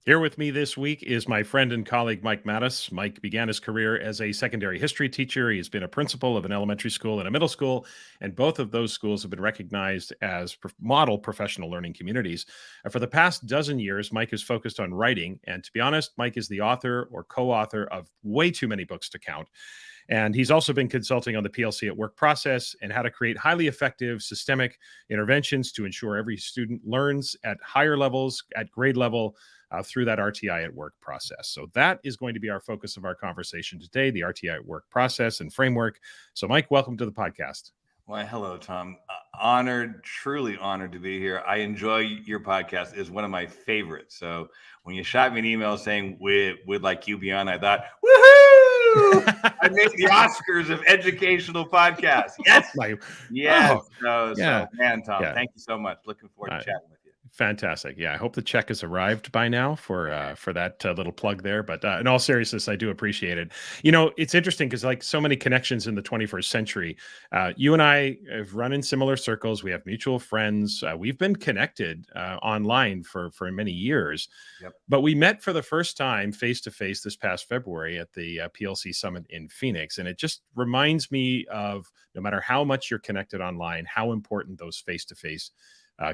Here with me this week is my friend and colleague, Mike Mattos. Mike began his career as a secondary history teacher. He has been a principal of an elementary school and a middle school, and both of those schools have been recognized as model professional learning communities. And for the past dozen years, Mike has focused on writing. And to be honest, Mike is the author or co author of way too many books to count. And he's also been consulting on the PLC at work process and how to create highly effective systemic interventions to ensure every student learns at higher levels, at grade level, through that RTI at work process. So that is going to be our focus of our conversation today, the RTI at work process and framework. So, Mike, welcome to the podcast. Why, hello, Tom. Honored, truly honored to be here. I enjoy your podcast. It's one of my favorites. So when you shot me an email saying would like you be on, I thought, woohoo! I made the Oscars of educational podcasts. Yes, yes. So man, Tom, thank you so much. Looking forward to chatting with you. Fantastic. Yeah, I hope the check has arrived by now for that little plug there. But in all seriousness, I do appreciate it. You know, it's interesting because like so many connections in the 21st century, you and I have run in similar circles. We have mutual friends. We've been connected online for many years. Yep. But we met for the first time face to face this past February at the PLC Summit in Phoenix. And it just reminds me of no matter how much you're connected online, how important those face to face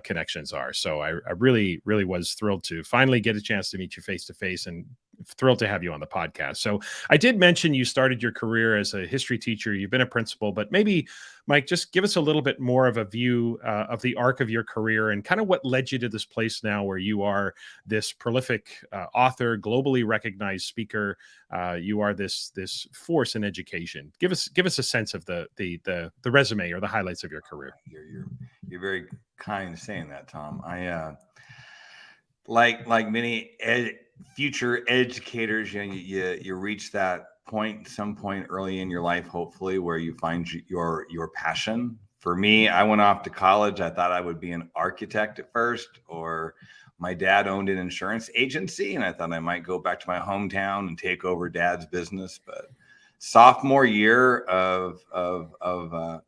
connections are. So I really, really was thrilled to finally get a chance to meet you face to face and thrilled to have you on the podcast. So I did mention you started your career as a history teacher. You've been a principal, but maybe, Mike, just give us a little bit more of a view of the arc of your career and kind of what led you to this place now where you are this prolific author, globally recognized speaker. You are this force in education. Give us a sense of the resume or the highlights of your career. You're very kind saying that, Tom. I like many future educators, you reach that point, some point early in your life, hopefully, where you find your passion. For me, I went off to college. I thought I would be an architect at first, or my dad owned an insurance agency, and I thought I might go back to my hometown and take over dad's business. But sophomore year of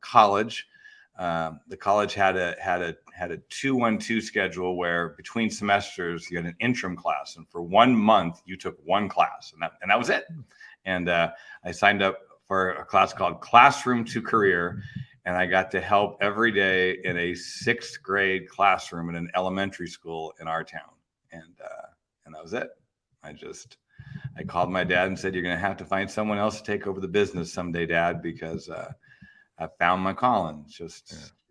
college, the college had a 2-1-2 schedule where between semesters you had an interim class, and for 1 month you took one class, and that was it. And I signed up for a class called Classroom to Career, and I got to help every day in a 6th grade classroom in an elementary school in our town, and that was it. I called my dad and said, "You're going to have to find someone else to take over the business someday, Dad, because I found my calling."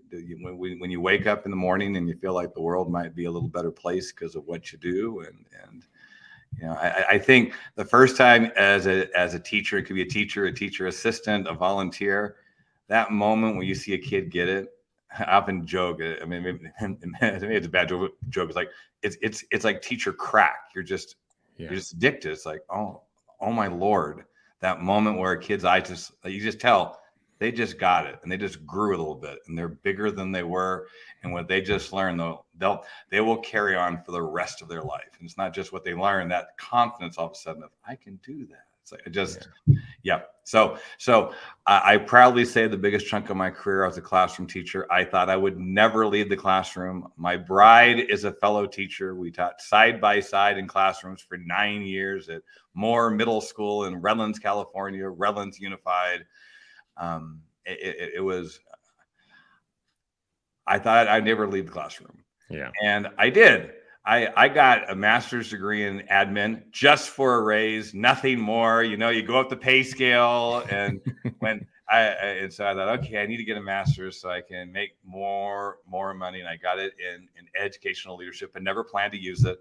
When you wake up in the morning and you feel like the world might be a little better place because of what you do, and I think the first time as a teacher, it could be a teacher assistant, a volunteer, that moment when you see a kid get it. I often joke. I mean, maybe it's a bad joke. It's like it's like teacher crack. You're just addicted. It's like, oh my Lord, that moment where a kid's eyes you just tell they just got it, and they just grew a little bit, and they're bigger than they were. And what they just learned, they will carry on for the rest of their life. And it's not just what they learn, that confidence all of a sudden of, I can do that. It's like, So I proudly say the biggest chunk of my career as a classroom teacher, I thought I would never leave the classroom. My bride is a fellow teacher. We taught side by side in classrooms for 9 years at Moore Middle School in Redlands, California, Redlands Unified. It was, I thought I'd never leave the classroom. Yeah. And I did. I got a master's degree in admin just for a raise, nothing more. You go up the pay scale, and and so I thought, okay, I need to get a master's so I can make more money. And I got it in educational leadership, and never planned to use it.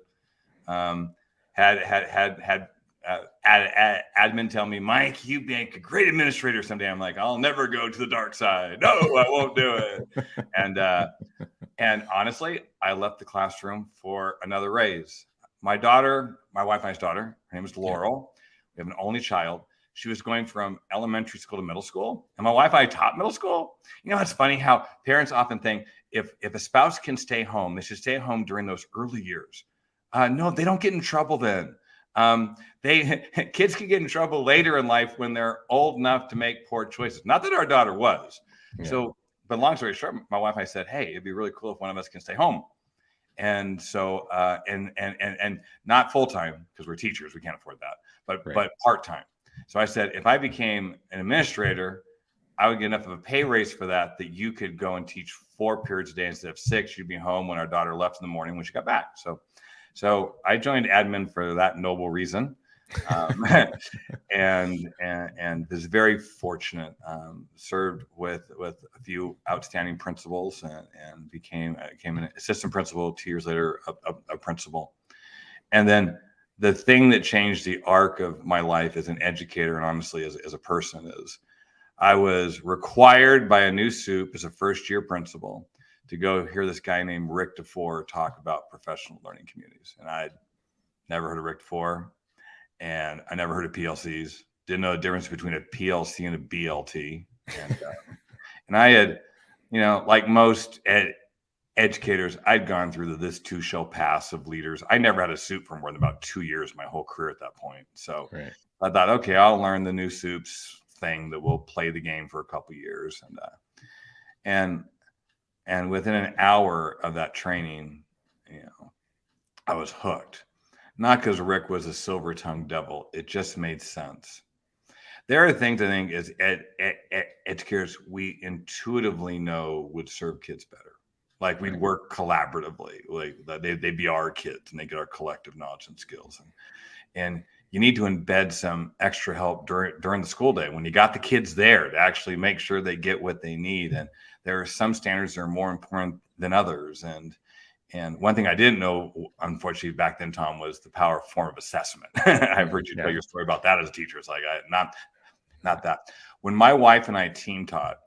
Had admin tell me, Mike, you make a great administrator someday. I'm like, I'll never go to the dark side. No, I won't do it. And honestly, I left the classroom for another raise. My wife and I's daughter, her name is Laurel. We have an only child. She was going from elementary school to middle school. And my wife and I taught middle school. It's funny how parents often think if a spouse can stay home, they should stay home during those early years. No, they don't get in trouble then. Kids can get in trouble later in life when they're old enough to make poor choices. Not that our daughter was. Yeah. But long story short, my wife and I said, hey, it'd be really cool if one of us can stay home. And so, and not full time, because we're teachers, we can't afford that, but part time. So I said, if I became an administrator, I would get enough of a pay raise for that you could go and teach 4 periods a day instead of 6. You'd be home when our daughter left in the morning when she got back. So I joined admin for that noble reason. And was very fortunate. Served with a few outstanding principals, and became an assistant principal. 2 years later, a principal. And then the thing that changed the arc of my life as an educator, and honestly as a person, is I was required by a new soup as a first-year principal to go hear this guy named Rick DeFore talk about professional learning communities. And I'd never heard of Rick DeFore, and I never heard of PLCs. Didn't know the difference between a PLC and a BLT. And I had, like most educators, I'd gone through the "this too shall pass" of leaders. I never had a soup for more than about 2 years my whole career at that point. So I thought, okay, I'll learn the new soups thing that will play the game for a couple of years. And within an hour of that training, I was hooked. Not because Rick was a silver-tongued devil. It just made sense. There are things I think as educators we intuitively know would serve kids better. Like we'd work collaboratively, like they'd be our kids and they get our collective knowledge and skills. And you need to embed some extra help during the school day when you got the kids there to actually make sure they get what they need. And there are some standards that are more important than others. And one thing I didn't know, unfortunately, back then, Tom, was the power of formative assessment. I've heard you tell your story about that as a teacher. It's like, not that. When my wife and I team taught,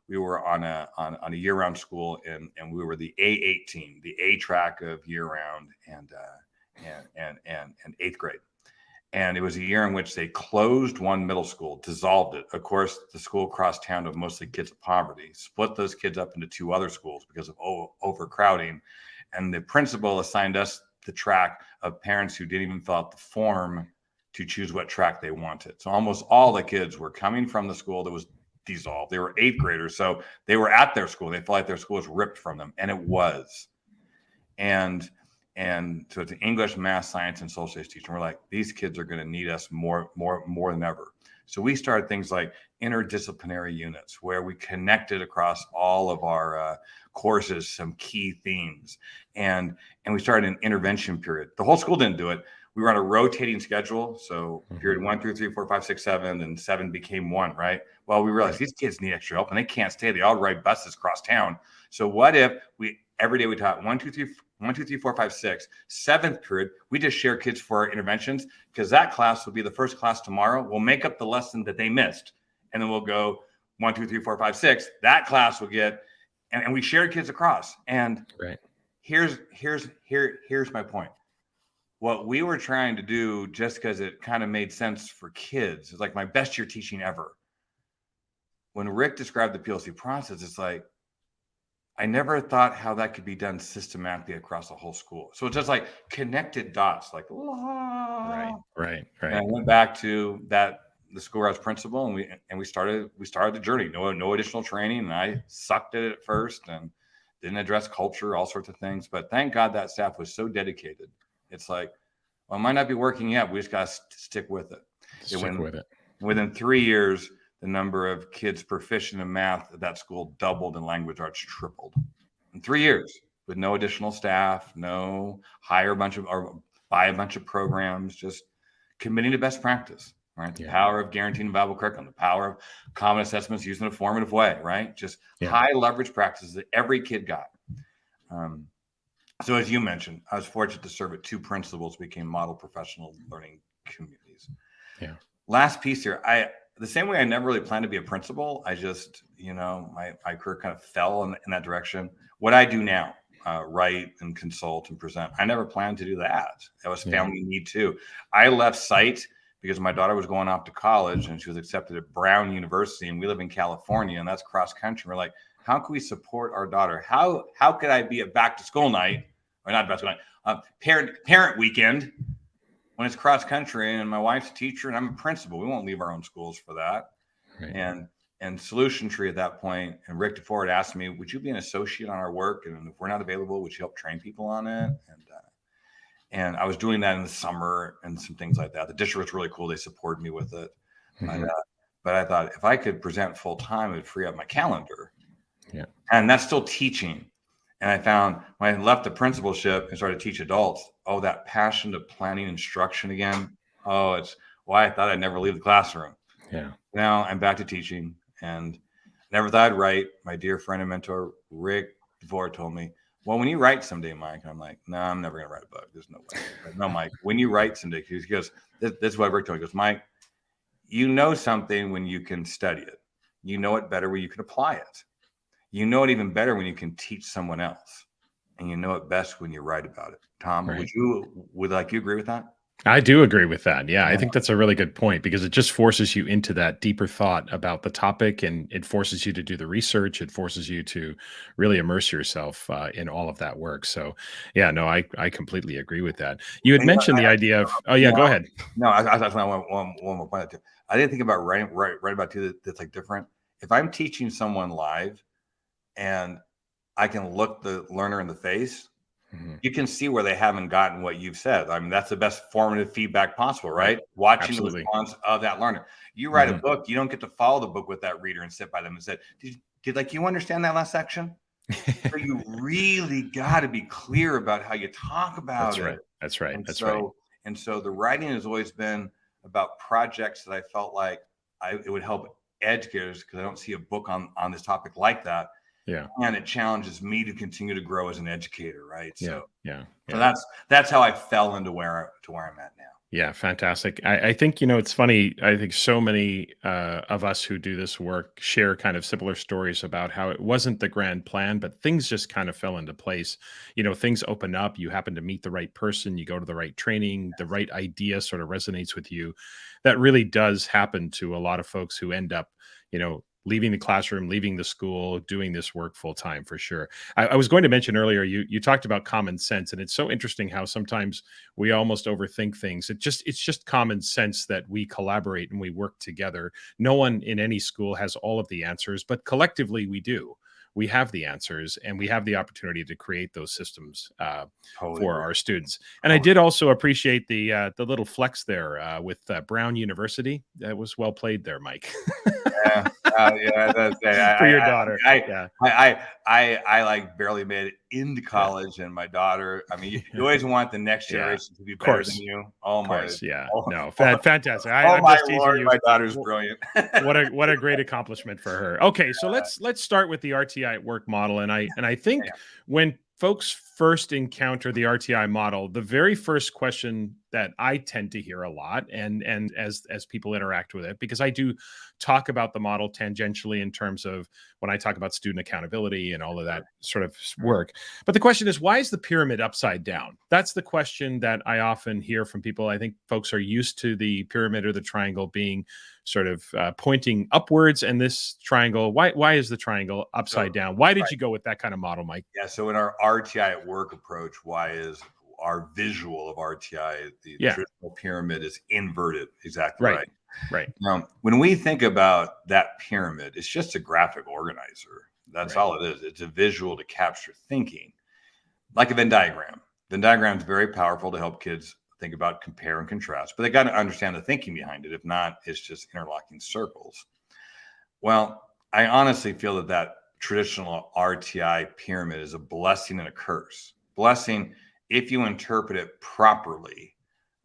we were on a year-round school, and we were the A8 team, the A track of year-round and 8th grade. And it was a year in which they closed one middle school, dissolved it. Of course, the school across town of mostly kids of poverty split those kids up into 2 other schools because of overcrowding. And the principal assigned us the track of parents who didn't even fill out the form to choose what track they wanted. So almost all the kids were coming from the school that was dissolved. They were 8th graders. So they were at their school. They felt like their school was ripped from them. And it was. And so it's an English, math, science, and social studies teacher. And we're like, these kids are going to need us more than ever. So we started things like interdisciplinary units where we connected across all of our courses some key themes. And we started an intervention period. The whole school didn't do it. We were on a rotating schedule. So period 1 through 3, 4, 5, 6, 7, and 7 became 1, right? Well, we realized these kids need extra help and they can't stay. They all ride buses across town. So what if every day we taught 1, 2, 3, 4, 5, 6, 7th period, we just share kids for our interventions because that class will be the first class tomorrow. We'll make up the lesson that they missed. And then we'll go 1, 2, 3, 4, 5, 6. That class will get, and we shared kids across. And here's my point. What we were trying to do, just because it kind of made sense for kids, is like my best year teaching ever. When Rick described the PLC process, it's like, I never thought how that could be done systematically across the whole school. So it's just like connected dots, like, right. And I went back to the school where I was principal, and we started the journey. No additional training, and I sucked at it at first and didn't address culture, all sorts of things. But thank God that staff was so dedicated. It's like, well, it might not be working yet. We just got to stick with it. Stick with it. Within 3 years, the number of kids proficient in math at that school doubled, and language arts tripled in 3 years with no additional staff, no buy a bunch of programs, just committing to best practice, right? The power of guaranteeing viable curriculum, the power of common assessments used in a formative way, right? Just high leverage practices that every kid got. So as you mentioned, I was fortunate to serve at 2 principals, became model professional learning communities. Yeah. Last piece here, the same way I never really planned to be a principal. I just, my career kind of fell in that direction. What I do now, write and consult and present, I never planned to do that. That was family need too. I left sight because my daughter was going off to college and she was accepted at Brown University, and we live in California, and that's cross country. We're like, how can we support our daughter? How could I be a back to school night, or not back to school night, parent weekend, when it's cross country and my wife's a teacher and I'm a principal? We won't leave our own schools for that. Right. and solution tree at that point. And Rick DeFore had asked me, would you be an associate on our work? And if we're not available, would you help train people on it? And I was doing that in the summer and some things like that. The district was really cool. They supported me with it. Mhm. But I thought if I could present full time, it would free up my calendar. Yeah. And that's still teaching. And I found when I left the principalship and started to teach adults, oh, that passion to planning instruction again. Oh, it's why I thought I'd never leave the classroom. Yeah. Now I'm back to teaching, and never thought I'd write. My dear friend and mentor, Rick DeVore, told me, well, when you write someday, Mike, and I'm like, no, I'm never going to write a book. There's no way. Like, no, Mike, when you write someday, he goes, this is what Rick told me. He goes, Mike, you know something when you can study it. You know it better when you can apply it. You know it even better when you can teach someone else. And you know it best when you write about it. Tom, Right. would you agree with that? I do agree with that. Yeah, I think that's a really good point because it just forces you into that deeper thought about the topic, and it forces you to do the research. It forces you to really immerse yourself in all of that work. So, yeah, no, I completely agree with that. You had And mentioned the idea of, oh yeah, go ahead. I just want one more point. I didn't think about writing about too that's like different. If I'm teaching someone live and I can look the learner in the face, Mhm. you can see where they haven't gotten what you've said. I mean, that's the best formative feedback possible, Right. right? Watching the Absolutely. response of that learner. You write a Mhm. book, you don't get to follow the book with that reader and sit by them and say, did like you understand that last section? So you really got to be clear about how you talk about That's it. right. That's right. And That's right. so the writing has always been about projects that I felt like it would help educators, because I don't see a book on this topic like that. Yeah. And it challenges me to continue to grow as an educator, right? Yeah. So Yeah. so Yeah. that's how I fell into where I'm at now. Yeah, fantastic. I think, it's funny. I think so many of us who do this work share kind of similar stories about how it wasn't the grand plan, but things just kind of fell into place. Things open up. You happen to meet the right person, you go to the right training, the right idea sort of resonates with you. That really does happen to a lot of folks who end up, leaving the classroom, leaving the school, doing this work full time for sure. I was going to mention earlier, you talked about common sense, and it's so interesting how sometimes we almost overthink things. It's just common sense that we collaborate and we work together. No one in any school has all of the answers, but collectively we do. We have the answers, and we have the opportunity to create those systems Totally for agree. our students. And I did also appreciate the little flex there with Brown University. That was well played there, Mike. Yeah, yeah, that's For your daughter. Yeah. I like barely made it into Yeah. college, and my daughter. I mean, you always want the next Yeah. generation to be Of better than course. you. Of course. Yeah. Oh, No, oh, fantastic. oh I'm my just teasing lord, you. my daughter's Wh- brilliant. what a great accomplishment for her. Okay, so let's start with the RTI at work model, and I think when folks first encounter the RTI model, the very first question that I tend to hear a lot, and as people interact with it, because I do talk about the model tangentially in terms of when I talk about student accountability and all of that sort of work. But the question is, why is the pyramid upside down? That's the question that I often hear from people. I think folks are used to the pyramid or the triangle being sort of pointing upwards, and this triangle, why is the triangle upside down? Why did you go with that kind of model, Mike? Yeah, so in our RTI at work approach, why is our visual of RTI, the Yeah. traditional pyramid, is inverted? Exactly Right. right. Right. Now, when we think about that pyramid, it's just a graphic organizer. That's Right. all it is. It's a visual to capture thinking, like a Venn diagram. Venn diagram is very powerful to help kids think about compare and contrast, but they got to understand the thinking behind it. If not, it's just interlocking circles. Well, I honestly feel that traditional RTI pyramid is a blessing and a curse. Blessing, if you interpret it properly,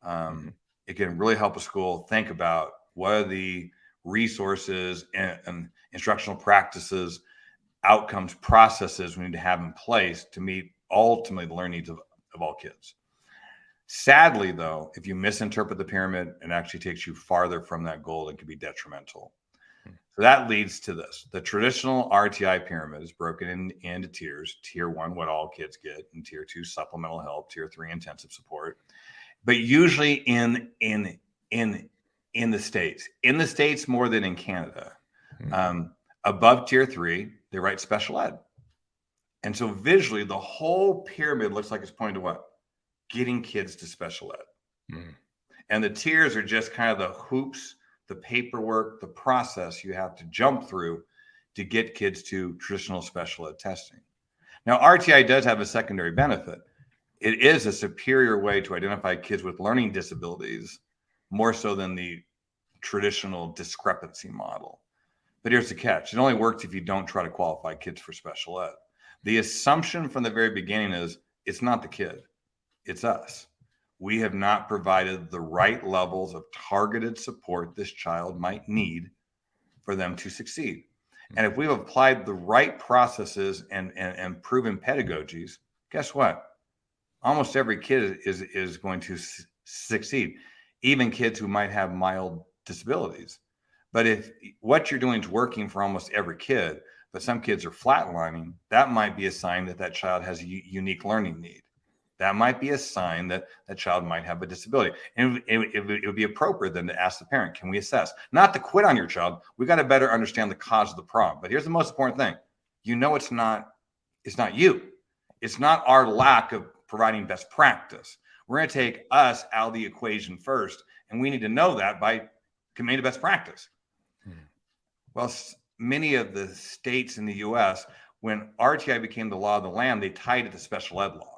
Mhm. it can really help a school think about what are the resources and instructional practices, outcomes, processes we need to have in place to meet ultimately the learning needs of all kids. Sadly, though, if you misinterpret the pyramid, it actually takes you farther from that goal and can be detrimental. So that leads to this. The traditional RTI pyramid is broken into tiers. Tier 1, what all kids get, and Tier 2, supplemental help, Tier 3, intensive support. But usually in the States. In the States more than in Canada. Above Tier 3, they write special ed. And so visually, the whole pyramid looks like it's pointing to what? Getting kids to special ed. Mhm. And the tiers are just kind of the hoops the paperwork, the process you have to jump through to get kids to traditional special ed testing. Now, RTI does have a secondary benefit. It is a superior way to identify kids with learning disabilities, more so than the traditional discrepancy model. But here's the catch. It only works if you don't try to qualify kids for special ed. The assumption from the very beginning is it's not the kid, it's us. We have not provided the right levels of targeted support this child might need for them to succeed. And if we've applied the right processes and proven pedagogies, guess what? Almost every kid is going to succeed, even kids who might have mild disabilities. But if what you're doing is working for almost every kid, but some kids are flatlining, that might be a sign that that child has a unique learning need. That might be a sign that that child might have a disability. And it would be appropriate then to ask the parent, can we assess? Not to quit on your child. We got to better understand the cause of the problem. But here's the most important thing. You know, it's not you. It's not our lack of providing best practice. We're going to take us out of the equation first. And we need to know that by committing to best practice. Well, many of the states in the US, when RTI became the law of the land, they tied it to special ed law.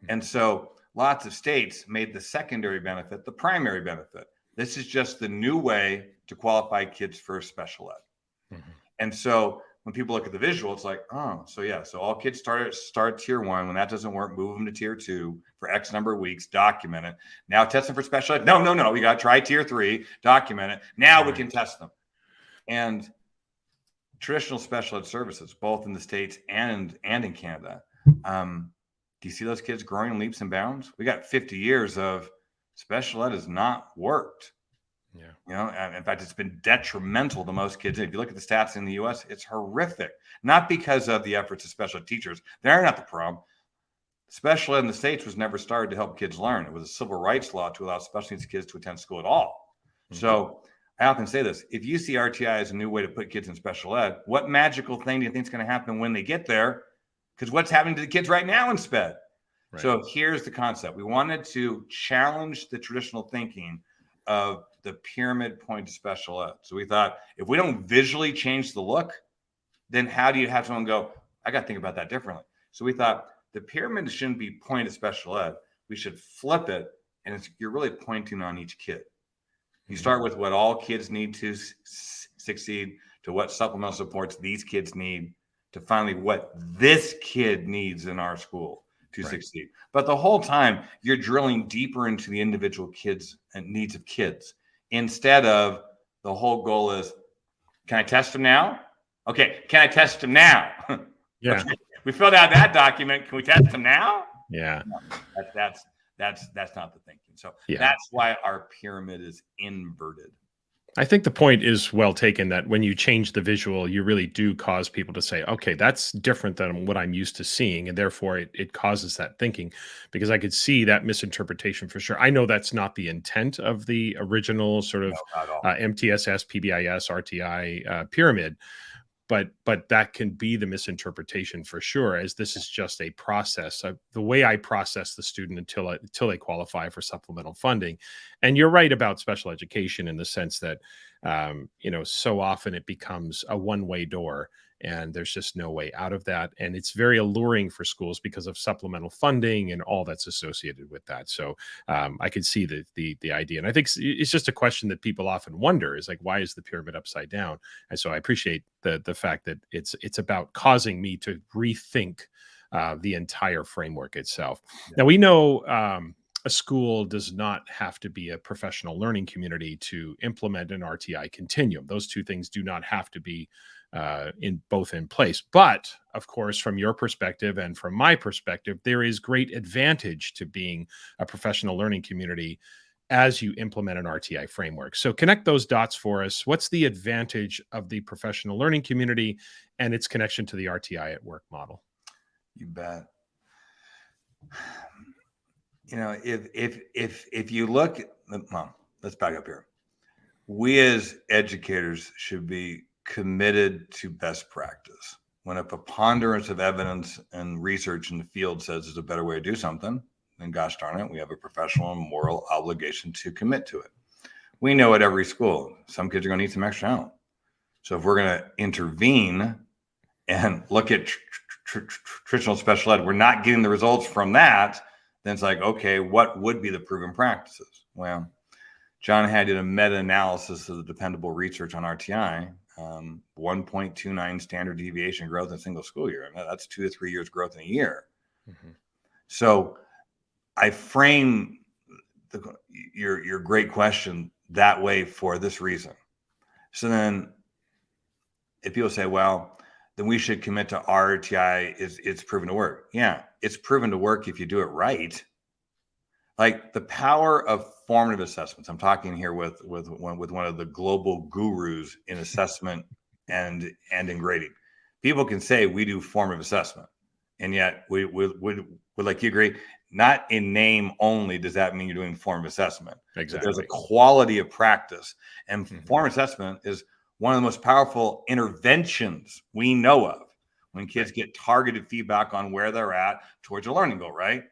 And so lots of states made the secondary benefit the primary benefit. This is just the new way to qualify kids for special ed. And so when people look at the visual, it's like, oh, so yeah, so all kids start tier 1. When that doesn't work, move them to tier 2 for X number of weeks, document it. Now test them for special ed. No, we got to try tier 3, document it. Now we can test them. And traditional special ed services, both in the States and in Canada, do you see those kids growing in leaps and bounds? We got 50 years of special ed has not worked. Yeah. You know, and in fact, it's been detrimental to most kids. If you look at the stats in the US, it's horrific. Not because of the efforts of special ed teachers. They're not the problem. Special ed in the States was never started to help kids learn. It was a civil rights law to allow special needs kids to attend school at all. So I often say this, if you see RTI as a new way to put kids in special ed, what magical thing do you think is going to happen when they get there? Because what's happening to the kids right now in SPED? Right. So here's the concept. We wanted to challenge the traditional thinking of the pyramid point to special ed. So we thought, if we don't visually change the look, then how do you have someone go, I got to think about that differently? So we thought the pyramid shouldn't be pointed to special ed. We should flip it, and you're really pointing on each kid. You start with what all kids need to succeed, to what supplemental supports these kids need, to finally what this kid needs in our school to succeed. But the whole time you're drilling deeper into the individual kids and needs of kids, instead of the whole goal is, can I test them now? Okay, can I test them now? Yeah. Okay. We filled out that document. Can we test them now? Yeah. No, that's not the thinking. So that's why our pyramid is inverted. I think the point is well taken, that when you change the visual, you really do cause people to say, okay, that's different than what I'm used to seeing. And therefore it causes that thinking, because I could see that misinterpretation for sure. I know that's not the intent of the original sort of MTSS, PBIS, RTI pyramid, but that can be the misinterpretation for sure, as this is just a process. The way I process the student until they qualify for supplemental funding. And you're right about special education in the sense that, so often it becomes a one-way door, and there's just no way out of that. And it's very alluring for schools because of supplemental funding and all that's associated with that. So I could see the idea. And I think it's just a question that people often wonder, is like, why is the pyramid upside down? And so I appreciate the fact that it's about causing me to rethink the entire framework itself. Yeah. Now, we know a school does not have to be a professional learning community to implement an RTI continuum. Those two things do not have to be in place. But of course, from your perspective and from my perspective, there is great advantage to being a professional learning community as you implement an RTI framework. So connect those dots for us. What's the advantage of the professional learning community and its connection to the RTI at Work model? You bet. If you look, let's back up here. We as educators should be committed to best practice. When a preponderance of evidence and research in the field says there's a better way to do something, then gosh darn it, we have a professional and moral obligation to commit to it. We know at every school, some kids are going to need some extra help. So if we're going to intervene and look at traditional special ed, we're not getting the results from that, then it's like, okay, what would be the proven practices? Well, John had did a meta-analysis of the dependable research on RTI, 1.29 standard deviation growth in a single school year. That's 2 to 3 years growth in a year. Mm-hmm. So I frame your great question that way for this reason. So then if people say, well, then we should commit to RTI, it's proven to work. Yeah, it's proven to work if you do it right. Like the power of formative assessments. I'm talking here with one of the global gurus in assessment and in grading. People can say we do formative assessment, and yet we like you agree, not in name only does that mean you're doing formative assessment. Exactly. But there's a quality of practice, and formative assessment is one of the most powerful interventions we know of when kids get targeted feedback on where they're at towards a learning goal, right?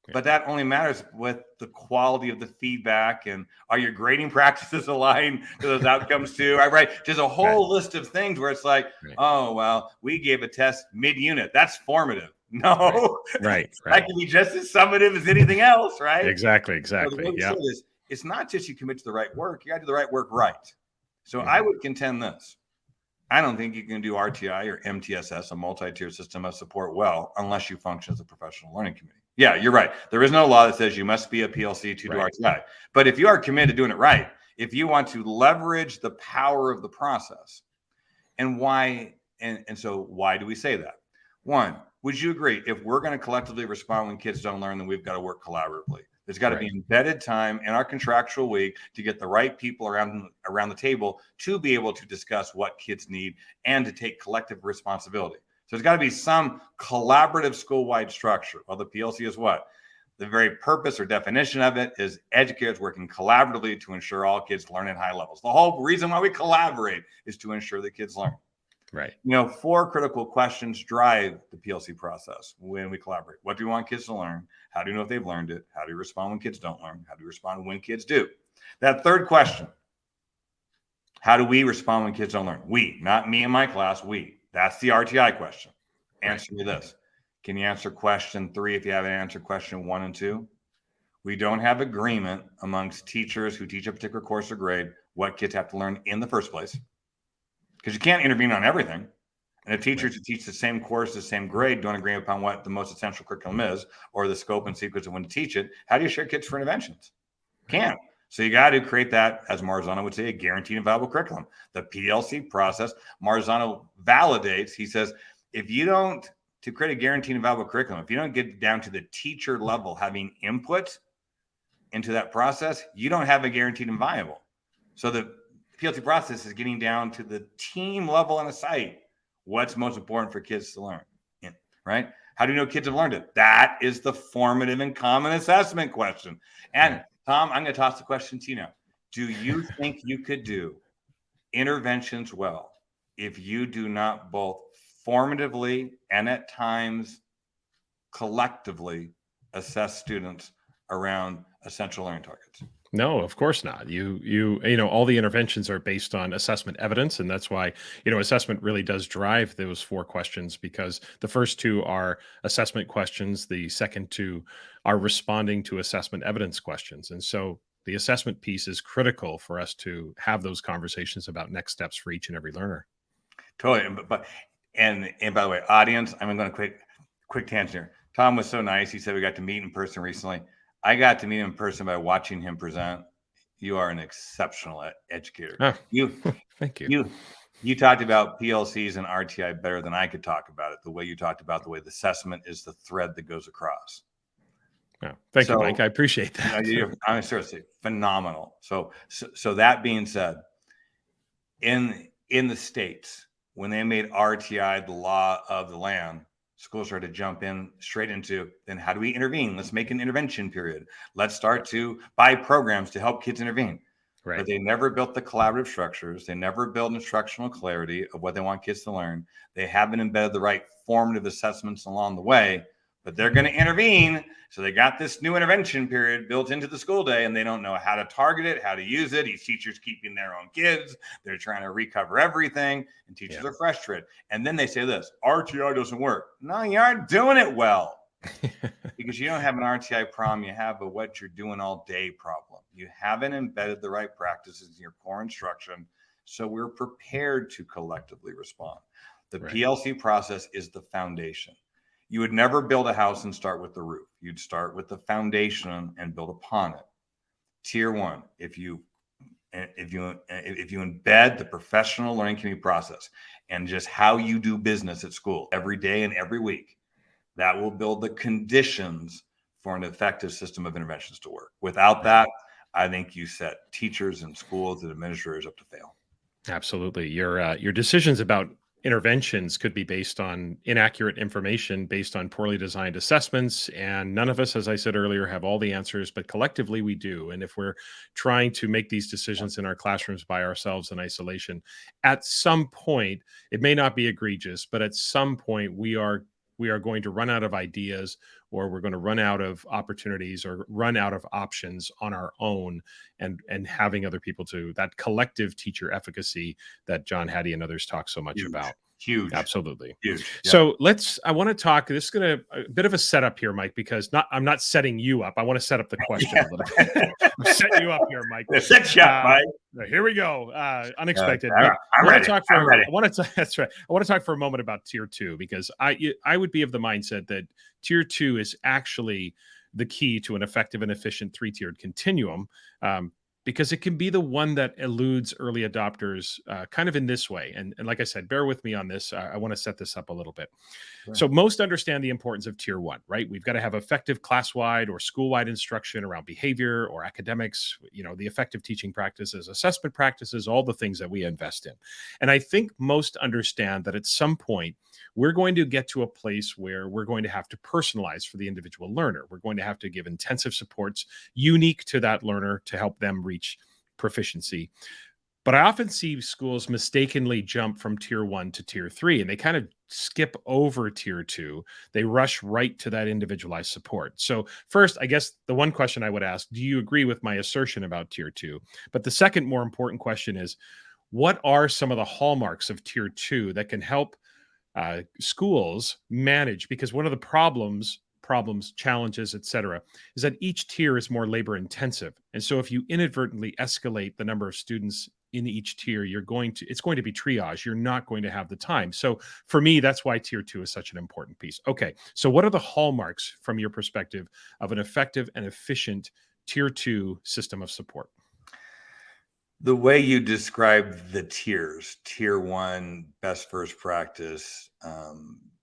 Yeah. But that only matters with the quality of the feedback, and are your grading practices aligned to those outcomes too? Right? There's a whole list of things where it's like, oh, well, we gave a test mid-unit. That's formative. No, right. That can be just as summative as anything else, right? Exactly. So the way we say this, it's not just you commit to the right work, you got to do the right work right. So I would contend this. I don't think you can do RTI or MTSS, a multi-tier system of support, well, unless you function as a professional learning community. Yeah, you're right. There is no law that says you must be a PLC to do RTI. But if you are committed to doing it right, if you want to leverage the power of the process, and why, and so why do we say that? One, would you agree, if we're going to collectively respond when kids don't learn, then we've got to work collaboratively. There's got to be embedded time in our contractual week to get the right people around the table to be able to discuss what kids need and to take collective responsibility. So there's got to be some collaborative school-wide structure. Well, the PLC is what? The very purpose or definition of it is educators working collaboratively to ensure all kids learn at high levels. The whole reason why we collaborate is to ensure that kids learn. Right. 4 critical questions drive the PLC process when we collaborate. What do we want kids to learn? How do you know if they've learned it? How do you respond when kids don't learn? How do you respond when kids do? That third question, how do we respond when kids don't learn? We, not me and my class, we. That's the RTI question. Answer me this. Can you answer question 3 if you haven't answered question 1 and 2? We don't have agreement amongst teachers who teach a particular course or grade what kids have to learn in the first place. Because you can't intervene on everything. And if teachers who teach the same course, the same grade, don't agree upon what the most essential curriculum is, or the scope and sequence of when to teach it, how do you share kids for interventions? Can't. So you got to create that, as Marzano would say, a guaranteed and viable curriculum. The PLC process, Marzano validates, he says, if you don't, to create a guaranteed and viable curriculum, if you don't get down to the teacher level having input into that process, you don't have a guaranteed and viable. So the PLC process is getting down to the team level on a site. What's most important for kids to learn, right? How do you know kids have learned it? That is the formative and common assessment question. And Tom, I'm going to toss the question to you now. Do you think you could do interventions well if you do not both formatively and at times collectively assess students around essential learning targets? No, of course not. You know, all the interventions are based on assessment evidence, and that's why, assessment really does drive those 4 questions, because the first 2 are assessment questions, the second 2 are responding to assessment evidence questions. And so the assessment piece is critical for us to have those conversations about next steps for each and every learner. Totally. And by the way, audience, I'm going to quick tangent here. Tom was so nice. He said we got to meet in person recently. I got to meet him in person by watching him present. You are an exceptional educator. Oh, thank you. You talked about PLCs and RTI better than I could talk about it. The way you talked about the way the assessment is the thread that goes across. Oh, thank you, Mike. I appreciate that. I'm seriously phenomenal. So that being said, in the States, when they made RTI the law of the land, schools started to jump in straight into, then how do we intervene? Let's make an intervention period. Let's start to buy programs to help kids intervene. Right. But they never built the collaborative structures. They never built instructional clarity of what they want kids to learn. They haven't embedded the right formative assessments along the way. but they're going to intervene. So they got this new intervention period built into the school day, and they don't know how to target it, how to use it. These teachers keeping their own kids. They're trying to recover everything, and teachers are frustrated. And then they say this, RTI doesn't work. No, you aren't doing it well. Because you don't have an RTI problem, you have a what you're doing all day problem. You haven't embedded the right practices in your core instruction, so we're prepared to collectively respond. The PLC process is the foundation. You would never build a house and start with the roof. You'd start with the foundation and build upon it. Tier 1, if you embed the professional learning community process and just how you do business at school every day and every week, that will build the conditions for an effective system of interventions to work. Without that, I think you set teachers and schools and administrators up to fail. Absolutely. Your decisions about interventions could be based on inaccurate information, based on poorly designed assessments. And none of us, as I said earlier, have all the answers, but collectively we do. And if we're trying to make these decisions in our classrooms by ourselves in isolation, at some point, it may not be egregious, but at some point we are going to run out of ideas, or we're going to run out of opportunities, or run out of options on our own, and having other people to that collective teacher efficacy that John Hattie and others talk so much about. Huge. Absolutely. Huge. Yep. So I want to talk, this is going to a bit of a setup here, Mike, because I'm not setting you up. I want to set up the question a little bit. I'm setting you up here, Mike. Set you up, Mike. Here we go. Unexpected. I'm ready. I want to talk for a moment about tier 2, because I would be of the mindset that tier 2 is actually the key to an effective and efficient 3-tiered continuum, because it can be the one that eludes early adopters kind of in this way. And like I said, bear with me on this. I want to set this up a little bit. Sure. So most understand the importance of tier 1, right? We've got to have effective class-wide or school-wide instruction around behavior or academics, the effective teaching practices, assessment practices, all the things that we invest in. And I think most understand that at some point, we're going to get to a place where we're going to have to personalize for the individual learner. We're going to have to give intensive supports unique to that learner to help them reach proficiency. But I often see schools mistakenly jump from tier 1 to tier 3, and they kind of skip over tier 2. They rush right to that individualized support. So first, I guess the one question I would ask, do you agree with my assertion about tier 2? But the second more important question is, what are some of the hallmarks of tier 2 that can help schools manage? Because one of the problems, challenges, etc., is that each tier is more labor intensive. And so if you inadvertently escalate the number of students in each tier, it's going to be triage. You're not going to have the time. So for me, that's why tier 2 is such an important piece. Okay. So what are the hallmarks from your perspective of an effective and efficient tier 2 system of support? The way you describe the tiers, tier 1, best first practice,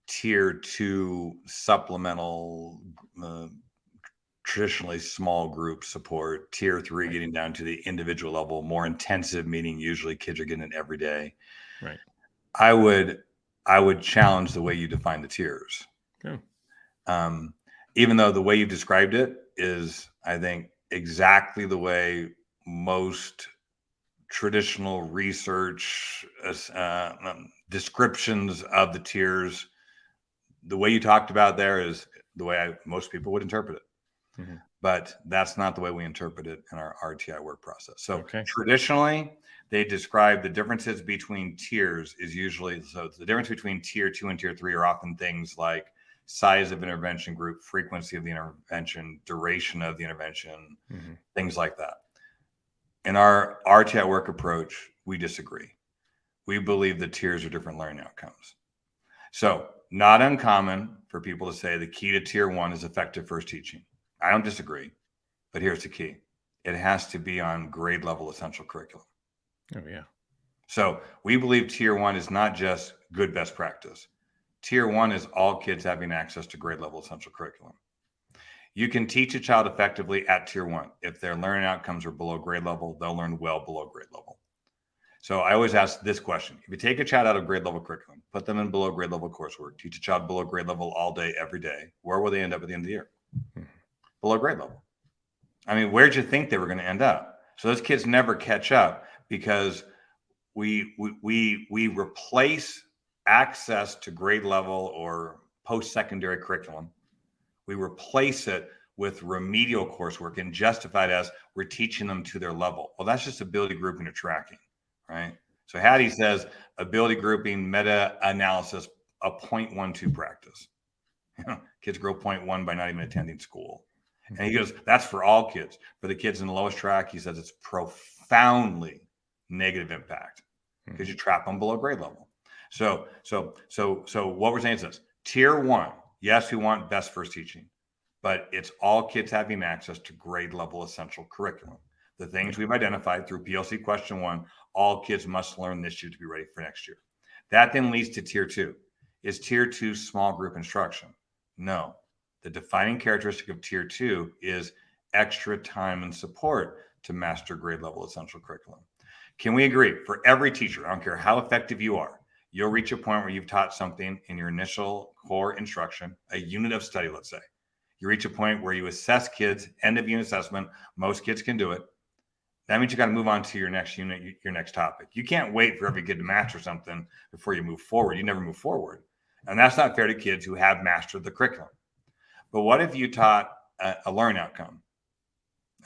tier 2, supplemental, traditionally small group support, tier 3, getting down to the individual level, more intensive, meaning usually kids are getting it every day. Right. I would challenge the way you define the tiers. Yeah. Even though the way you described it is, I think, exactly the way most traditional research descriptions of the tiers, the way you talked about there is the way most people would interpret it. Mm-hmm. But that's not the way we interpret it in our RTI work process. So traditionally, they describe the differences between tiers is usually, so the difference between tier 2 and tier 3 are often things like size of intervention group, frequency of the intervention, duration of the intervention, things like that. In our RTI work approach, we disagree. We believe the tiers are different learning outcomes. So not uncommon for people to say the key to tier 1 is effective first teaching. I don't disagree, but here's the key. It has to be on grade level essential curriculum. Oh, yeah. So we believe tier 1 is not just good best practice. Tier 1 is all kids having access to grade level essential curriculum. You can teach a child effectively at tier 1. If their learning outcomes are below grade level, they'll learn well below grade level. So I always ask this question. If you take a child out of grade level curriculum, put them in below grade level coursework, teach a child below grade level all day, every day, where will they end up at the end of the year? Below grade level. I mean, where'd you think they were going to end up? So those kids never catch up because we replace access to grade level or post-secondary curriculum We replace it with remedial coursework and justify it as we're teaching them to their level. Well, that's just ability grouping or tracking, right? So Hattie says ability grouping, meta-analysis, a 0.12 practice. Kids grow 0.1 by not even attending school. And he goes, that's for all kids. For the kids in the lowest track, he says it's profoundly negative impact because you trap them below grade level. So what we're saying is this: tier 1, yes, we want best first teaching, but it's all kids having access to grade level essential curriculum. The things we've identified through PLC question 1, all kids must learn this year to be ready for next year. That then leads to tier 2. Is tier 2 small group instruction? No. The defining characteristic of tier 2 is extra time and support to master grade level essential curriculum. Can we agree, for every teacher, I don't care how effective you are, you'll reach a point where you've taught something in your initial core instruction, a unit of study, let's say. You reach a point where you assess kids, end of unit assessment. Most kids can do it. That means you got to move on to your next unit, your next topic. You can't wait for every kid to master something before you move forward. You never move forward. And that's not fair to kids who have mastered the curriculum. But what if you taught a learning outcome,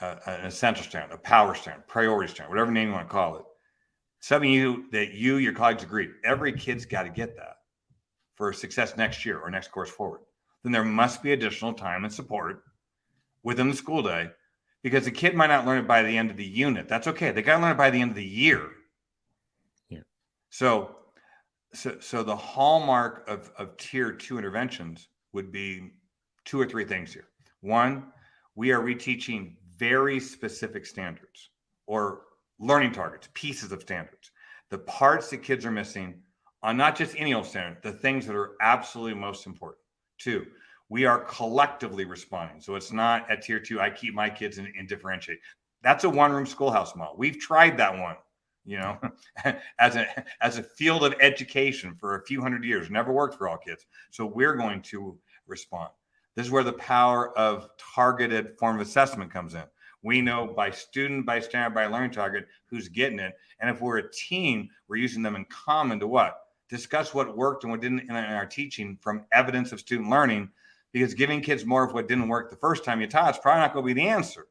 an essential standard, a power standard, priority standard, whatever name you want to call it? Something that your colleagues agreed, every kid's got to get that for success next year or next course forward. Then there must be additional time and support within the school day, because the kid might not learn it by the end of the unit. That's okay. They got to learn it by the end of the year. Yeah. So the hallmark of tier 2 interventions would be 2 or 3 things here. 1, we are reteaching very specific standards or learning targets, pieces of standards, the parts that kids are missing on not just any old standard, the things that are absolutely most important. 2, we are collectively responding. So it's not at tier 2, I keep my kids in differentiate. That's a one-room schoolhouse model. We've tried that one, as a field of education for a few hundred years, never worked for all kids. So we're going to respond. This is where the power of targeted form of assessment comes in. We know by student, by standard, by learning target, who's getting it. And if we're a team, we're using them in common to what? Discuss what worked and what didn't in our teaching from evidence of student learning, because giving kids more of what didn't work the first time you taught is probably not going to be the answer.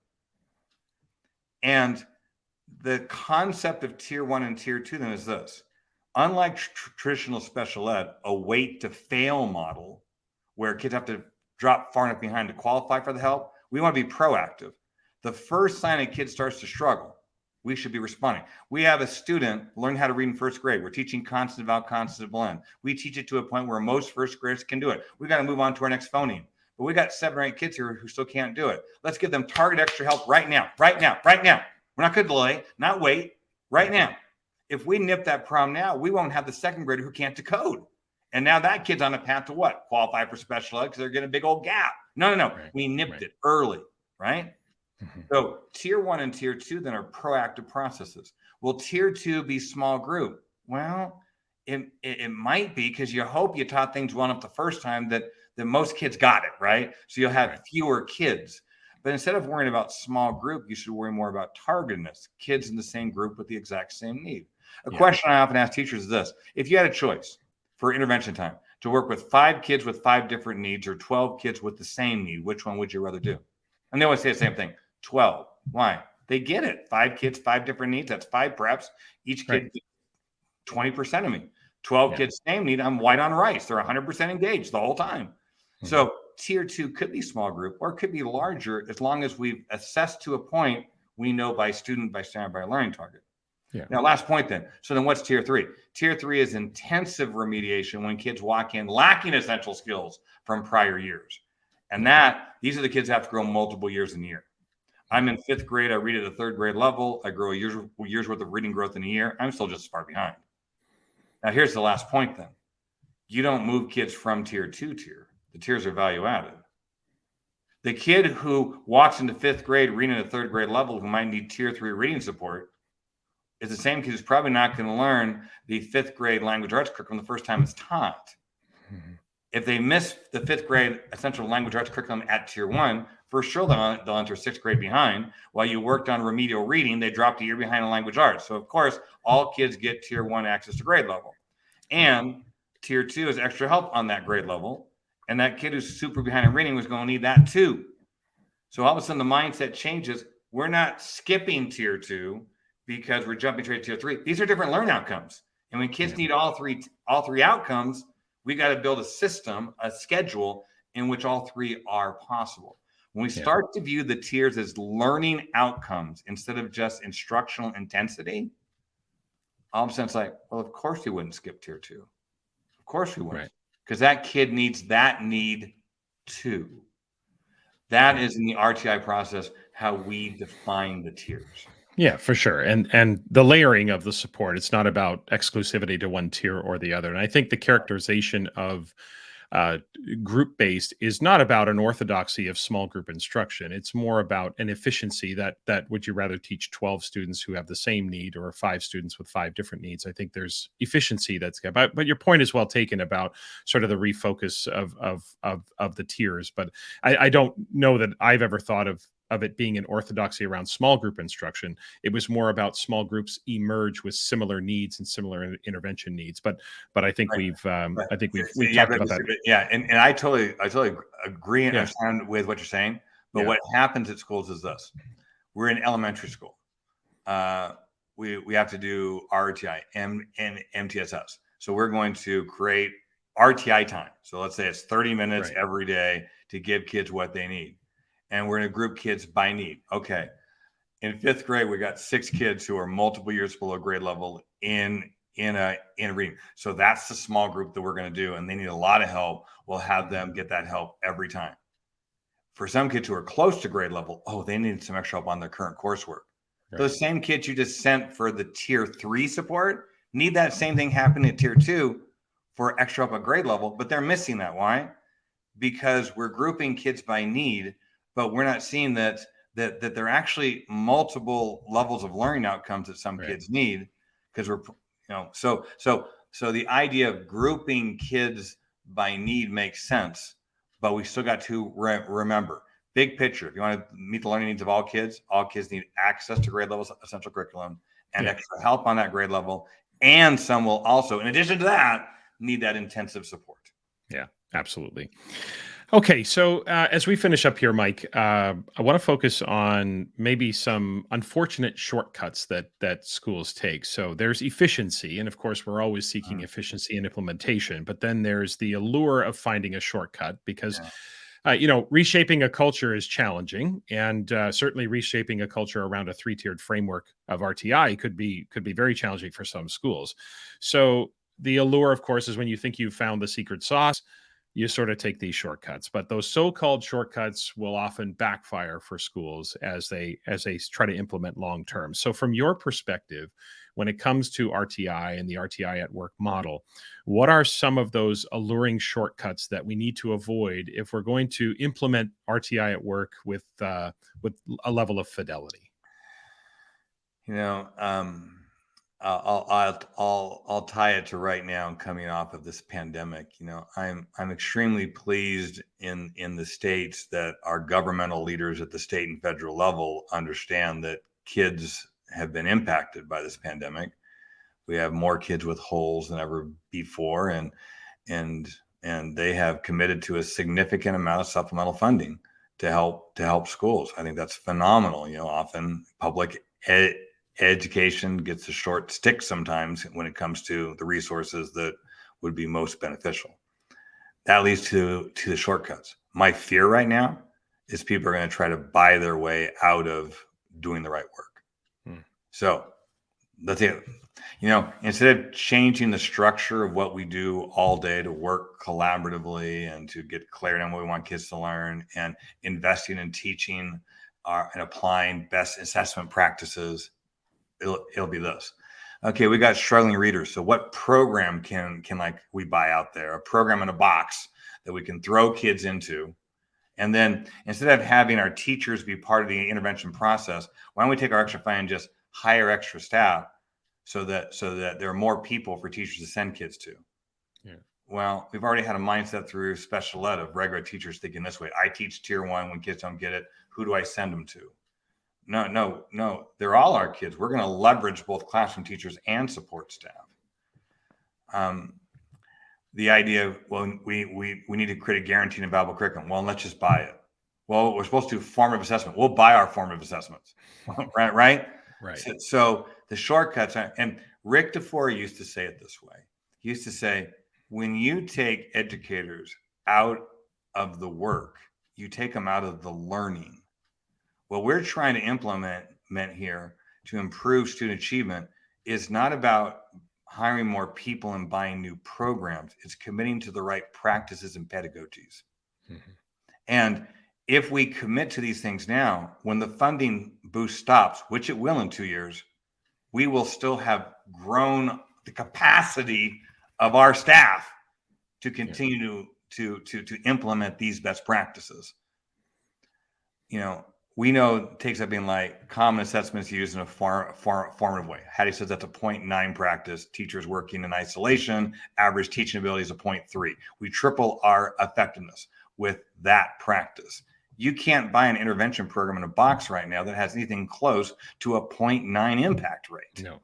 And the concept of tier 1 and tier 2 then is this: unlike traditional special ed, a wait to fail model where kids have to drop far enough behind to qualify for the help, we want to be proactive. The first sign a kid starts to struggle, we should be responding. We have a student learn how to read in first grade. We're teaching constant vowel, constant blend. We teach it to a point where most first graders can do it. We got to move on to our next phoneme. But we got 7 or 8 kids here who still can't do it. Let's give them target extra help right now. We're not going to delay, not wait, right now. If we nip that problem now, we won't have the second grader who can't decode. And now that kid's on a path to what? Qualify for special ed because they're getting a big old gap. No. Right. We nipped it early, right? Mm-hmm. So tier 1 and tier 2 then are proactive processes. Will tier 2 be small group? Well, it might be, because you hope you taught things well enough the first time that most kids got it, right? So you'll have fewer kids. But instead of worrying about small group, you should worry more about targetedness, kids in the same group with the exact same need. A question I often ask teachers is this: if you had a choice for intervention time to work with 5 kids with 5 different needs or 12 kids with the same need, which one would you rather do? And they always say the same thing: 12. Why? They get it. 5 kids, 5 different needs. That's 5 preps. Each kid gets 20% of me. 12 kids, same need. I'm white on rice. They're 100% engaged the whole time. Mm-hmm. So tier 2 could be small group or it could be larger, as long as we've assessed to a point we know by student, by standard, by learning target. Yeah. Now, last point then. So then what's tier 3? Tier 3 is intensive remediation when kids walk in lacking essential skills from prior years. And these are the kids that have to grow multiple years in a year. I'm in 5th grade. I read at a 3rd grade level. I grow a year's worth of reading growth in a year. I'm still just as far behind. Now, here's the last point then. You don't move kids from tier 2 tier. The tiers are value added. The kid who walks into 5th grade reading at a 3rd grade level who might need tier 3 reading support is the same kid who's probably not going to learn the 5th grade language arts curriculum the first time it's taught. Mm-hmm. If they miss the 5th grade essential language arts curriculum at tier 1, for sure they'll enter 6th grade behind. While you worked on remedial reading, they dropped a year behind in language arts. So of course, all kids get tier 1 access to grade level. And tier 2 is extra help on that grade level. And that kid who's super behind in reading was going to need that too. So all of a sudden the mindset changes. We're not skipping tier 2 because we're jumping straight to tier 3. These are different learning outcomes. And when kids need all three outcomes, we got to build a system, a schedule in which all three are possible. When we start to view the tiers as learning outcomes instead of just instructional intensity, all of a sudden it's like, well, of course we wouldn't skip tier 2. Of course we wouldn't. Because that kid needs that need too. That is in the RTI process, how we define the tiers. Yeah, for sure. And the layering of the support, it's not about exclusivity to one tier or the other. And I think the characterization of group-based is not about an orthodoxy of small group instruction. It's more about an efficiency that would you rather teach 12 students who have the same need or 5 students with 5 different needs. I think there's efficiency that's good. But your point is well taken about sort of the refocus of the tiers. But I don't know that I've ever thought of it being an orthodoxy around small group instruction. It was more about small groups emerge with similar needs and similar intervention needs. But I think we've talked about that. Yeah, and I totally agree and understand with what you're saying. But what happens at schools is this: we're in elementary school. We have to do RTI and MTSS. So we're going to create RTI time. So let's say it's 30 minutes every day to give kids what they need. And we're going to group kids by need. Okay. In 5th grade, we got 6 kids who are multiple years below grade level in reading. So that's the small group that we're going to do. And they need a lot of help. We'll have them get that help every time. For some kids who are close to grade level, they need some extra help on their current coursework. Right. Those same kids you just sent for the tier 3 support need that same thing happening at tier 2 for extra help at grade level, but they're missing that. Why? Because we're grouping kids by need, but we're not seeing that there are actually multiple levels of learning outcomes that some kids need, because we're, so the idea of grouping kids by need makes sense, but we still got to remember big picture. If you want to meet the learning needs of all kids need access to grade level essential curriculum and extra help on that grade level. And some will also, in addition to that, need that intensive support. Yeah, absolutely. Okay, so as we finish up here, Mike, I want to focus on maybe some unfortunate shortcuts that schools take. So there's efficiency, and of course, we're always seeking efficiency in implementation. But then there's the allure of finding a shortcut, because reshaping a culture is challenging, and certainly reshaping a culture around a 3-tiered framework of RTI could be very challenging for some schools. So the allure, of course, is when you think you've found the secret sauce, you sort of take these shortcuts. But those so-called shortcuts will often backfire for schools as they try to implement long term. So from your perspective, when it comes to RTI and the RTI at work model, what are some of those alluring shortcuts that we need to avoid if we're going to implement RTI at work with a level of fidelity? I'll tie it to right now, coming off of this pandemic. I'm extremely pleased in the states that our governmental leaders at the state and federal level understand that kids have been impacted by this pandemic. We have more kids with holes than ever before, and they have committed to a significant amount of supplemental funding to help schools. I think that's phenomenal. Often public education gets a short stick sometimes when it comes to the resources that would be most beneficial. That leads to the shortcuts. My fear right now is people are going to try to buy their way out of doing the right work. So that's it. Instead of changing the structure of what we do all day to work collaboratively and to get clarity on what we want kids to learn, and investing in teaching and applying best assessment practices, it'll be this. Okay, we got struggling readers. So what program can we buy out there? A program in a box that we can throw kids into. And then instead of having our teachers be part of the intervention process, why don't we take our extra funding and just hire extra staff so that there are more people for teachers to send kids to? Yeah. Well, we've already had a mindset through special ed of regular teachers thinking this way. I teach tier 1. When kids don't get it, who do I send them to? No. They're all our kids. We're going to leverage both classroom teachers and support staff. the idea of, well, we need to create a guaranteed and valuable curriculum. Well, let's just buy it. Well, we're supposed to do formative assessment. We'll buy our formative assessments, right? Right. So the shortcuts are, and Rick DeFore used to say it this way. He used to say, when you take educators out of the work, you take them out of the learning. What we're trying to implement here to improve student achievement is not about hiring more people and buying new programs. It's committing to the right practices and pedagogies. Mm-hmm. And if we commit to these things now, when the funding boost stops, which it will in 2 years, we will still have grown the capacity of our staff to continue to implement these best practices. We know it takes up being like common assessments used in a formative way. Hattie says that's a 0.9 practice. Teachers working in isolation, average teaching ability is a 0.3. We triple our effectiveness with that practice. You can't buy an intervention program in a box right now that has anything close to a 0.9 impact rate. No.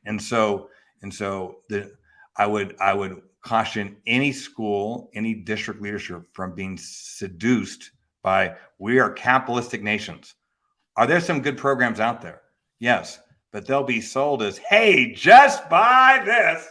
And so I would caution any school, any district leadership from being seduced by, we are capitalistic nations. Are there some good programs out there? Yes, but they'll be sold as, hey, just buy this,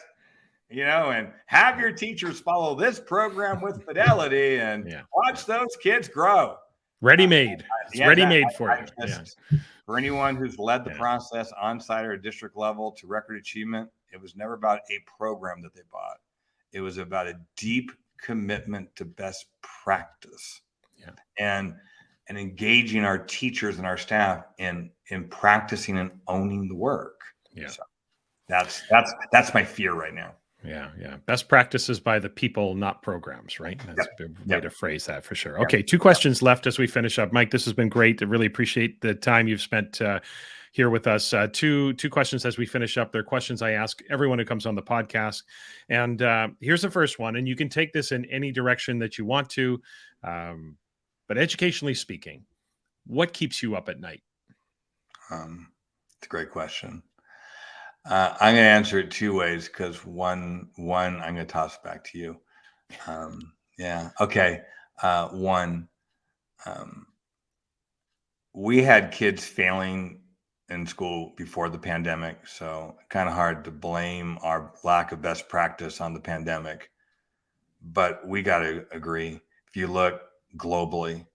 and have your teachers follow this program with fidelity and watch those kids grow. Ready-made. It's ready-made for you. For anyone who's led the process on-site or district level to record achievement, it was never about a program that they bought. It was about a deep commitment to best practice. And engaging our teachers and our staff in practicing and owning the work. So that's my fear right now. Yeah. Best practices by the people, not programs, right? That's a way to phrase that for sure. Okay, 2 questions left as we finish up. Mike, this has been great. I really appreciate the time you've spent here with us. Two questions as we finish up. They're questions I ask everyone who comes on the podcast. And here's the first one, and you can take this in any direction that you want to. But educationally speaking, what keeps you up at night? It's a great question. I'm going to answer it 2 ways because one I'm going to toss back to you. Okay. One, we had kids failing in school before the pandemic, so kind of hard to blame our lack of best practice on the pandemic. But we got to agree, if you look globally,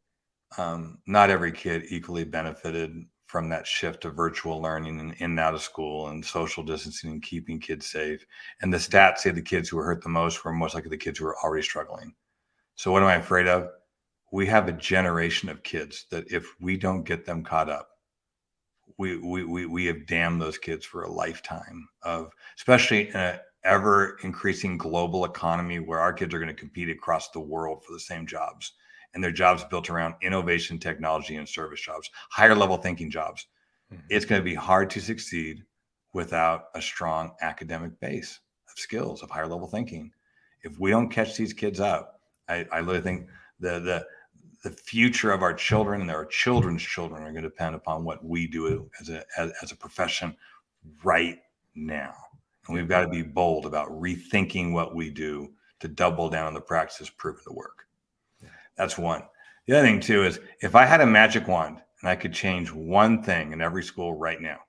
not every kid equally benefited from that shift to virtual learning and in and out of school and social distancing and keeping kids safe. And the stats say the kids who were hurt the most were most likely the kids who were already struggling. So what am I afraid of? We have a generation of kids that if we don't get them caught up, we have damned those kids for a lifetime of, especially in an ever increasing global economy where our kids are going to compete across the world for the same jobs. And their jobs built around innovation, technology, and service jobs, higher level thinking jobs. Mm-hmm. It's going to be hard to succeed without a strong academic base of skills, of higher level thinking. If we don't catch these kids up, I really think the future of our children and our children's children are going to depend upon what we do as a profession right now. And we've got to be bold about rethinking what we do to double down on the practices proven to work. That's one. The other thing too is, if I had a magic wand and I could change one thing in every school right now,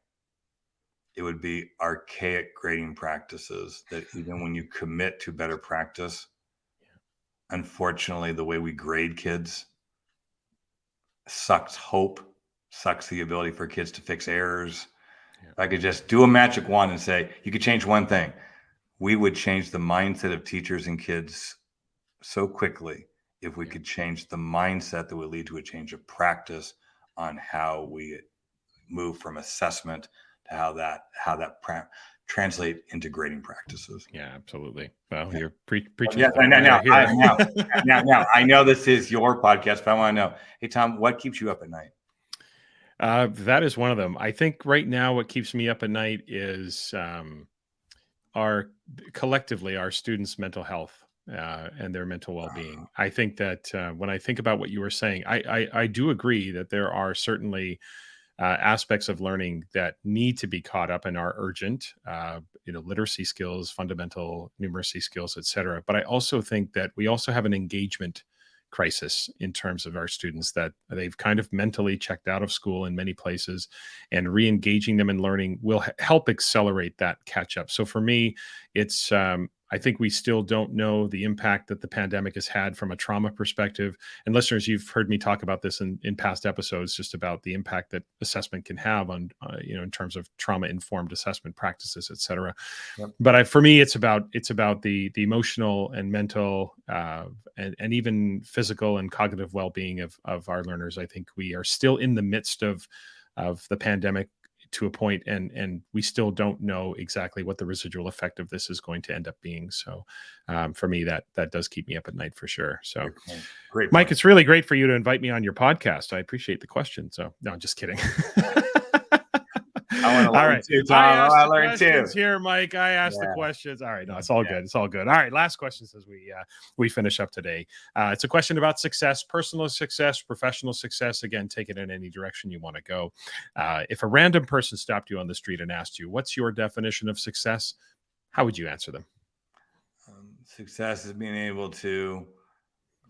it would be archaic grading practices that even when you commit to better practice, unfortunately, the way we grade kids sucks hope, sucks the ability for kids to fix errors. If I could just do a magic wand and say, you could change one thing, we would change the mindset of teachers and kids so quickly. If we could change the mindset that would lead to a change of practice on how we move from assessment to how that translate into grading practices. Yeah, absolutely. Well, you're preaching. Yes, now, I know this is your podcast, but I want to know, hey, Tom, what keeps you up at night? That is one of them. I think right now what keeps me up at night is our students' mental health. And their mental well-being. I think that when I think about what you were saying, I do agree that there are certainly aspects of learning that need to be caught up and are urgent, literacy skills, fundamental numeracy skills, et cetera. But I also think that we also have an engagement crisis in terms of our students, that they've kind of mentally checked out of school in many places, and re-engaging them in learning will help accelerate that catch up. So for me, it's I think we still don't know the impact that the pandemic has had from a trauma perspective. And listeners, you've heard me talk about this in past episodes, just about the impact that assessment can have on, in terms of trauma-informed assessment practices, et cetera. Yep. But for me, it's about the emotional and mental and even physical and cognitive well-being of our learners. I think we are still in the midst of the pandemic to a point, and we still don't know exactly what the residual effect of this is going to end up being. So for me, that does keep me up at night for sure. So great Mike, it's really great for you to invite me on your podcast. I appreciate the question. So no, I'm just kidding. I want to learn too, Tom. I learned too. Here, Mike. I asked the questions. All right, no, it's all good. It's all good. All right, last questions as we finish up today. It's a question about success, personal success, professional success. Again, take it in any direction you want to go. If a random person stopped you on the street and asked you, "What's your definition of success?" How would you answer them? Success is being able to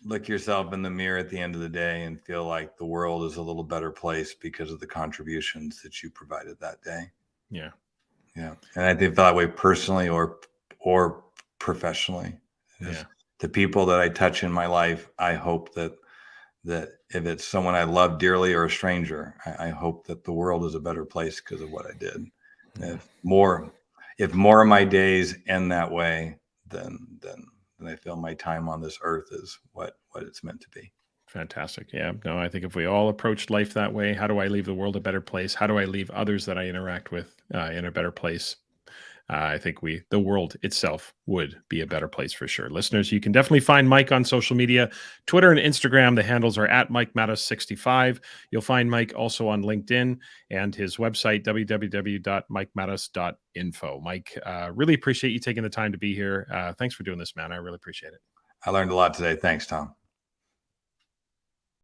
look yourself in the mirror at the end of the day and feel like the world is a little better place because of the contributions that you provided that day. Yeah. And I think that way, personally or professionally. Yeah. The people that I touch in my life, I hope that if it's someone I love dearly or a stranger, I hope that the world is a better place because of what I did. Yeah. If more of my days end that way, then I feel my time on this earth is what it's meant to be. Fantastic. Yeah. No, I think if we all approached life that way, how do I leave the world a better place? How do I leave others that I interact with in a better place? I think the world itself would be a better place for sure. Listeners, you can definitely find Mike on social media, Twitter and Instagram. The handles are at Mike Mattos65. You'll find Mike also on LinkedIn and his website, www.mikemattos.info. Mike, really appreciate you taking the time to be here. Thanks for doing this, man. I really appreciate it. I learned a lot today. Thanks, Tom.